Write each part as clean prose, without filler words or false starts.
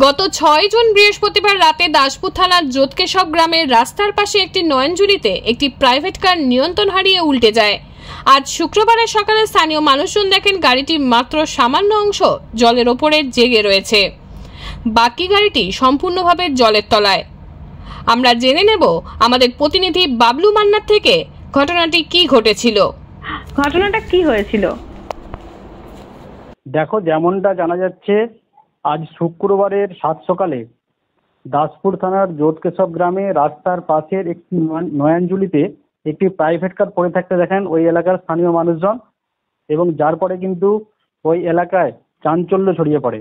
গত ৬ জুন বৃহস্পতিবার রাতে দাসপুর থানার যোতকেশব গ্রামের রাস্তার পাশে একটি নয়নজুলিতে একটি প্রাইভেট কার নিয়ন্ত্রণ হারিয়ে উল্টে যায়। আজ শুক্রবারের সকালে স্থানীয় মানুষজন দেখেন গাড়িটি মাত্র সামান্য অংশ জলের ওপরে জেগে রয়েছে, বাকি গাড়িটি সম্পূর্ণভাবে জলের তলায়। আমরা জেনে নেব আমাদের প্রতিনিধি বাবলু মান্নার থেকে ঘটনাটি কি ঘটেছিল। ঘটনাটা কি হয়েছিল? দেখো, যেমনটা জানা যাচ্ছে, আজ শুক্রবারের সাত সকালে দাসপুর থানার যোতকেশব গ্রামে রাস্তার পাশের একটি নয়নজুলিতে একটি প্রাইভেট কার পড়ে থাকতে দেখেন ওই এলাকার স্থানীয় মানুষজন, এবং যার পরে কিন্তু ওই এলাকায় চাঞ্চল্য ছড়িয়ে পড়ে।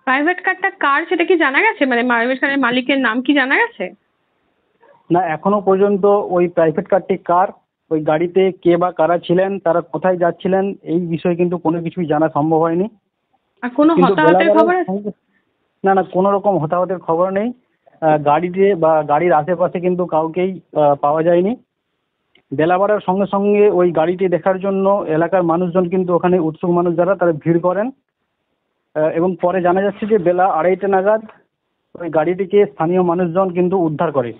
প্রাইভেট কারটা কার সেটা কি জানা গেছে? মানে প্রাইভেট কারের মালিকের নাম কি জানা গেছে? না, এখনো পর্যন্ত ওই প্রাইভেট কারটি কার, ওই গাড়িতে কে বা কারা ছিলেন, তারা কোথায় যাচ্ছিলেন, এই বিষয়ে কিন্তু কোনো কিছুই জানা সম্ভব হয়নি। আর কোনো হতাহতের খবর আছে? না, কোনো রকম হতাহতের খবর নেই। গাড়িতে বা গাড়ির আশেপাশে কিন্তু কাউকেই পাওয়া যায়নি। বেলা বাড়ার সঙ্গে সঙ্গে ওই গাড়িটি দেখার জন্য এলাকার মানুষজন কিন্তু ওখানে উৎসুক মানুষ যারা তারা ভিড় করেন, এবং পরে জানা যাচ্ছে যে বেলা 2:30 নাগাদ ওই গাড়িটিকে স্থানীয় মানুষজন কিন্তু উদ্ধার করে।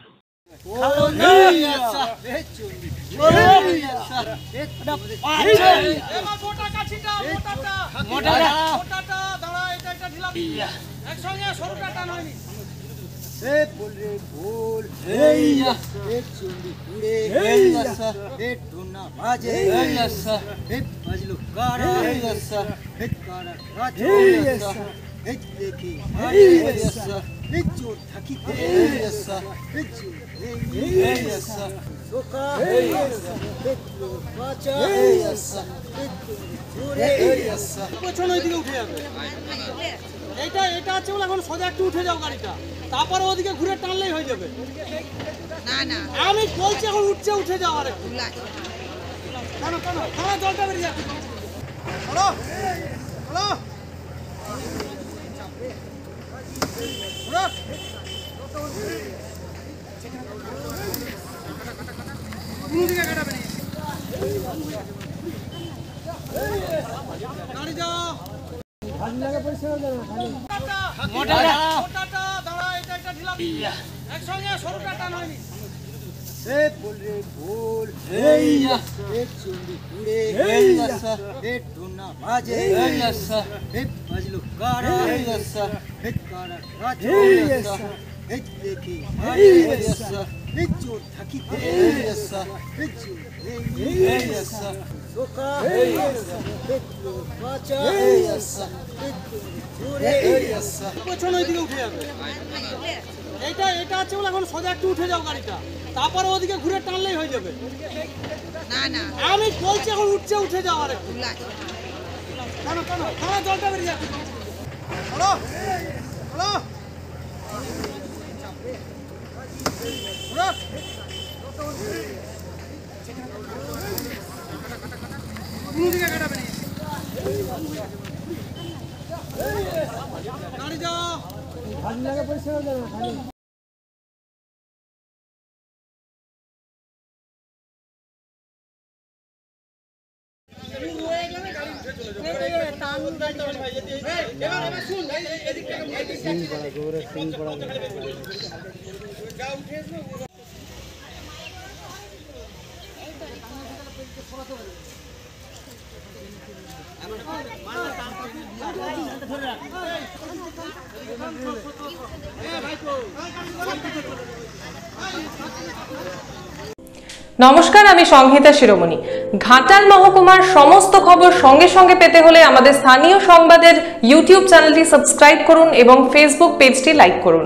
এটা আছে বলে এখন সোজা একটু উঠে যাও গাড়িটা, তারপরে ওদিকে ঘুরে টানলেই হয়ে যাবে। আমি বলছি এখন উঠে যাও, আর একটু জলটা বেরিয়ে যাচ্ছে। হ্যালো হ্যালো গাড়ি যাও, একসঙ্গে সরুটা টান হয়নি। পেছনের দিকে উঠে যাবে। এটা আছে বলে এখন সোজা একটু উঠে যাও গাড়িটা, তারপরে ওদিকে ঘুরে টানলেই হয়ে যাবে। আমি বলছি এখন উঠে যাও, আর একটু জলটা বেরিয়ে যাচ্ছে। হ্যালো হ্যালো গাড়ি যাও। নমস্কার, আমি সংহিতা শিরোমণি। ঘাটাল মহকুমার সমস্ত খবর সঙ্গে সঙ্গে পেতে হলে আমাদের স্থানীয় সংবাদের ইউটিউব চ্যানেলটি সাবস্ক্রাইব করুন এবং ফেসবুক পেজটি লাইক করুন।